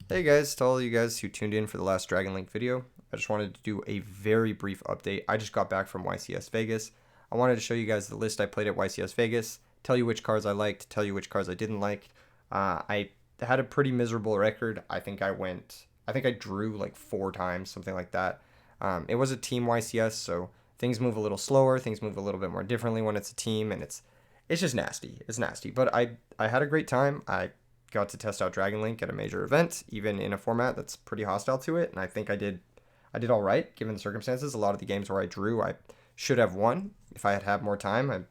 Hey guys, to all you guys who tuned in for the last Dragon Link video, I just wanted to do a very brief update. I just got back from YCS Vegas. I wanted to show you guys the list I played at YCS Vegas, tell you which cards I liked, tell you which cards I didn't like. I had a pretty miserable record. I think I drew like 4 times, something like that. It was a team YCS, so things move a little slower, things move a little bit more differently when it's a team, and it's just nasty. It's nasty, but I had a great time. I got to test out Dragon Link at a major event, even in a format that's pretty hostile to it, and I think I did all right given the circumstances. A lot of the games where I drew, I should have won. If I had had more time, I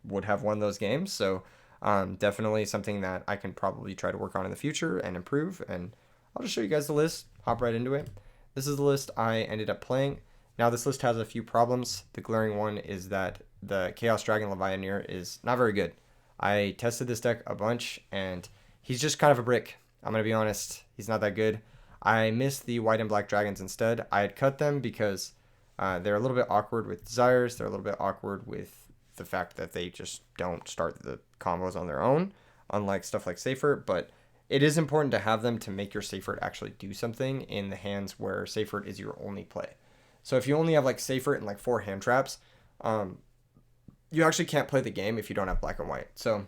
would have won those games. So definitely something that I can probably try to work on in the future and improve. And I'll just show you guys the list. Hop right into it. This is the list I ended up playing. Now this list has a few problems. The glaring one is that the Chaos Dragon Levianeer is not very good. I tested this deck a bunch and he's just kind of a brick. I'm going to be honest. He's not that good. I missed the white and black dragons instead. I had cut them because they're a little bit awkward with desires. They're a little bit awkward with the fact that they just don't start the combos on their own, unlike stuff like Seyfert. But it is important to have them to make your Seyfert actually do something in the hands where Seyfert is your only play. So if you only have like Seyfert and like 4 hand traps, you actually can't play the game if you don't have black and white. So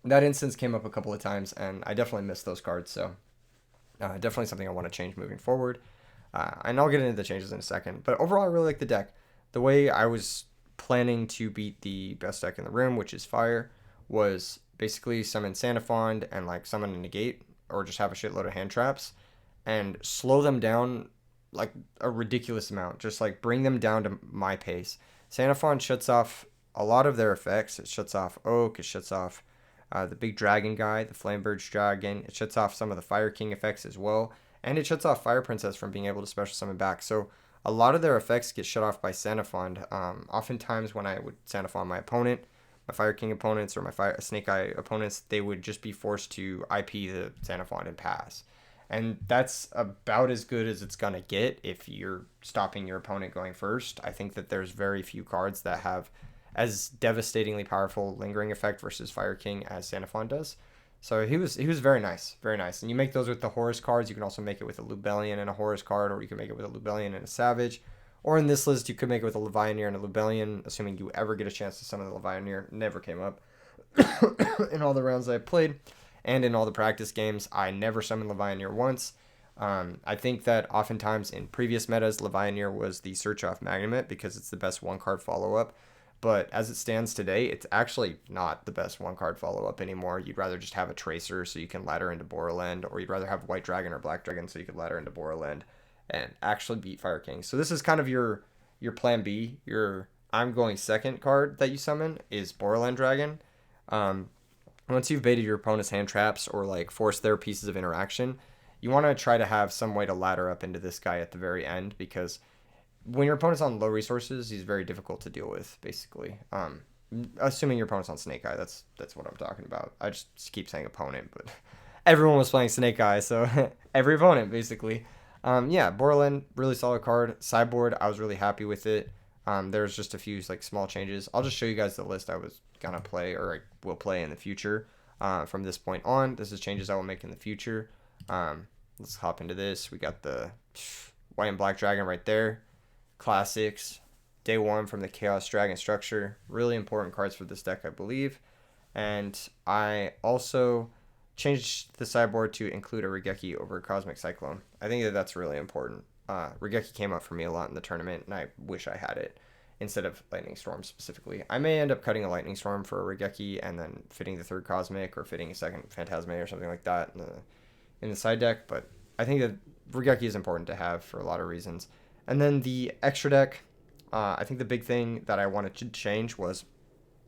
that instance came up a couple of times, and I definitely missed those cards. So definitely something I want to change moving forward. And I'll get into the changes in a second. But overall, I really like the deck. The way I was planning to beat the best deck in the room, which is Fire, was basically summon Sanafond and like summon a negate, or just have a shitload of hand traps and slow them down like a ridiculous amount. Just like bring them down to my pace. Sanafond shuts off a lot of their effects. It shuts off Oak. It shuts off the big dragon guy, the Flamebird's dragon. It shuts off some of the Fire King effects as well. And it shuts off Fire Princess from being able to special summon back. So a lot of their effects get shut off by Sanafond. Oftentimes when I would Sanafond my opponent, my Fire King opponents or my Snake Eye opponents, they would just be forced to IP the Sanafond and pass. And that's about as good as it's going to get if you're stopping your opponent going first. I think that there's very few cards that have as devastatingly powerful lingering effect versus Fire King as Sanafon does. So he was very nice, very nice. And you make those with the Horus cards. You can also make it with a Lubellion and a Horus card, or you can make it with a Lubellion and a Savage. Or in this list, you could make it with a Levianeer and a Lubellion, assuming you ever get a chance to summon the Levianeer. Never came up in all the rounds I played, and in all the practice games. I never summoned Levianeer once. I think that oftentimes in previous metas, Levianeer was the search off Magnemite because it's the best 1-card follow-up. But as it stands today, it's actually not the best 1-card follow-up anymore. You'd rather just have a Tracer so you can ladder into Borreland, or you'd rather have White Dragon or Black Dragon so you could ladder into Borreland and actually beat Fire King. So this is kind of your plan B. Your I'm going second card that you summon is Borreland Dragon. Once you've baited your opponent's hand traps or like forced their pieces of interaction, you want to try to have some way to ladder up into this guy at the very end, because when your opponent's on low resources, he's very difficult to deal with, basically. Assuming your opponent's on Snake Eye, that's what I'm talking about. I just keep saying opponent, but everyone was playing Snake Eye, so every opponent, basically. Yeah, Borland, really solid card. Sideboard, I was really happy with it. There's just a few like small changes. I'll just show you guys the list I was gonna play, or I will play in the future. From this point on, this is changes I will make in the future. Let's hop into this. We got the white and black dragon right there. Classics, day 1 from the Chaos Dragon structure. Really important cards for this deck, I believe. And I also changed the sideboard to include a Regeki over a Cosmic Cyclone. I think that that's really important. Regeki came up for me a lot in the tournament, and I wish I had it instead of Lightning Storm specifically. I may end up cutting a Lightning Storm for a Regeki and then fitting the 3rd Cosmic or fitting a 2nd Phantasme or something like that in the side deck, but I think that Regeki is important to have for a lot of reasons. And then the extra deck, I think the big thing that I wanted to change was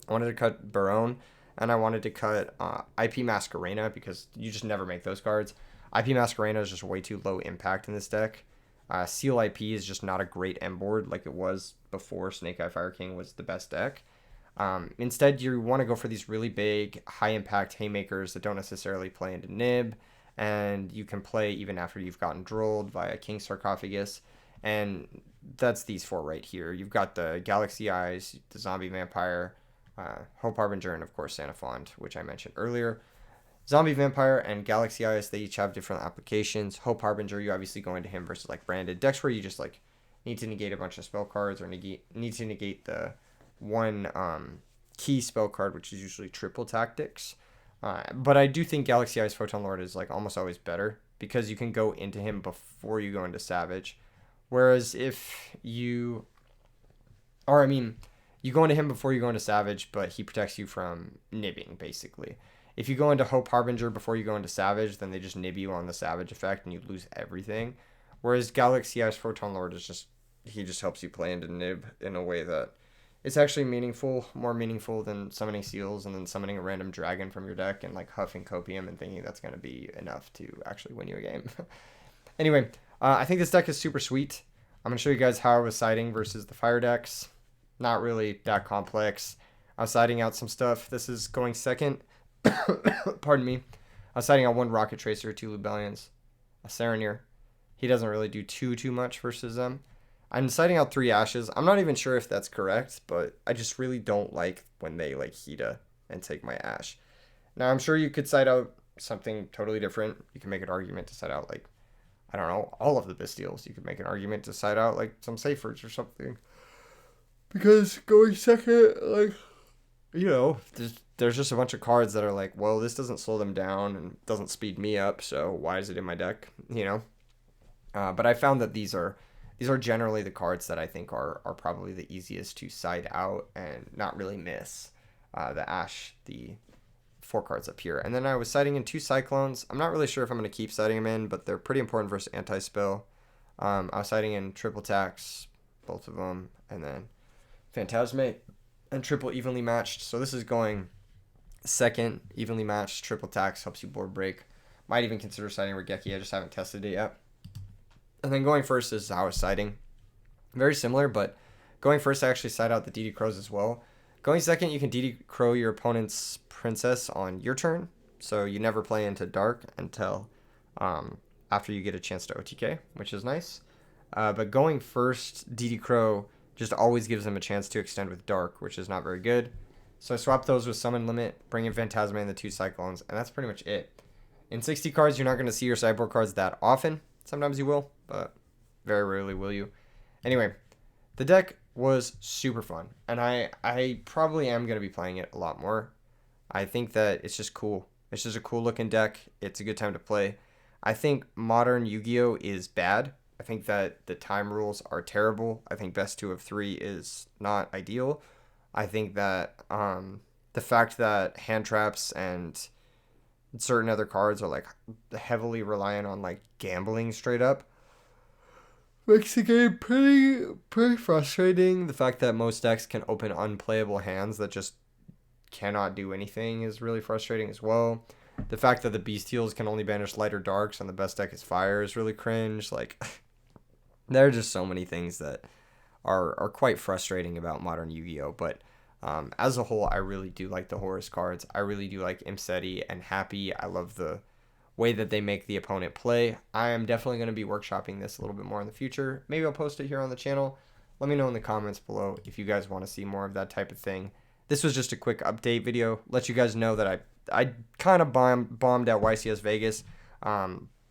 I wanted to cut Barone, and I wanted to cut IP Masquerena, because you just never make those cards. IP Masquerena is just way too low impact in this deck. Seal IP is just not a great end board like it was before Snake Eye Fire King was the best deck. Instead, you want to go for these really big, high impact haymakers that don't necessarily play into Nib, and you can play even after you've gotten drolled via King Sarcophagus. And that's these 4 right here. You've got the Galaxy Eyes, the Zombie Vampire, Hope Harbinger, and of course Sanafond, which I mentioned earlier. Zombie Vampire and Galaxy Eyes, they each have different applications. Hope Harbinger, you obviously go into him versus like branded decks where you just like need to negate a bunch of spell cards or need to negate the one key spell card, which is usually triple tactics. But I do think Galaxy Eyes Photon Lord is like almost always better because you can go into him before you go into Savage. Whereas if you, or I mean, you go into him before you go into Savage, but he protects you from nibbing, basically. If you go into Hope Harbinger before you go into Savage, then they just nib you on the Savage effect and you lose everything. Whereas Galaxy Eyes Photon Lord is just, he just helps you play into nib in a way that it's actually meaningful, more meaningful than summoning seals and then summoning a random dragon from your deck and like huffing copium and thinking that's going to be enough to actually win you a game. Anyway, I think this deck is super sweet. I'm going to show you guys how I was siding versus the fire decks. Not really that complex. I was siding out some stuff. This is going second. Pardon me. I was siding out one Rocket Tracer, 2 Lubellions, a Serenir. He doesn't really do too much versus them. I'm siding out 3 Ashes. I'm not even sure if that's correct, but I just really don't like when they like Hita and take my Ash. Now, I'm sure you could side out something totally different. You can make an argument to side out like, I don't know, all of the Bastiles. You could make an argument to side out like some Safers or something. Because going second, like, you know, there's just a bunch of cards that are like, well, this doesn't slow them down and doesn't speed me up, so why is it in my deck? You know? But I found that these are generally the cards that I think are probably the easiest to side out and not really miss. The Ash, the 4 cards up here. And then I was siding in 2 Cyclones. I'm not really sure if I'm going to keep siding them in, but they're pretty important versus anti-spell. I was siding in triple tax, both of them, and then Phantasmate and triple evenly matched. So this is going second, evenly matched, triple tax, helps you board break. Might even consider siding Regeki, I just haven't tested it yet. And then going first is how I was siding. Very similar, but going first I actually side out the DD Crows as well. Going second, you can DD Crow your opponent's princess on your turn. So you never play into dark until after you get a chance to OTK, which is nice. But going first, DD Crow just always gives them a chance to extend with dark, which is not very good. So I swap those with Summon Limit, bring in Phantasma and the 2 Cyclones, and that's pretty much it. In 60 cards, you're not going to see your sideboard cards that often. Sometimes you will, but very rarely will you. Anyway, the deck was super fun, and I probably am going to be playing it a lot more. I think that it's just cool. It's just a cool looking deck. It's a good time to play. I think modern Yu-Gi-Oh is bad. I think that the time rules are terrible. I think best 2 of 3 is not ideal. I think that the fact that hand traps and certain other cards are like heavily reliant on like gambling straight up makes the game pretty frustrating. The fact that most decks can open unplayable hands that just cannot do anything is really frustrating as well. The fact that the Bestials can only banish light or darks and the best deck is fire is really cringe. Like, there are just so many things that are quite frustrating about modern Yu-Gi-Oh! But as a whole, I really do like the Horus cards. I really do like Imseti and Happy. I love the way that they make the opponent play. I am definitely going to be workshopping this a little bit more in the future. Maybe I'll post it here on the channel. Let me know in the comments below if you guys want to see more of that type of thing. This was just a quick update video. Let you guys know that I kind of bombed at YCS Vegas.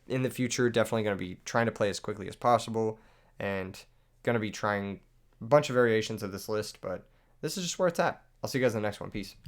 In the future, definitely going to be trying to play as quickly as possible and going to be trying a bunch of variations of this list, but this is just where it's at. I'll see you guys in the next one. Peace.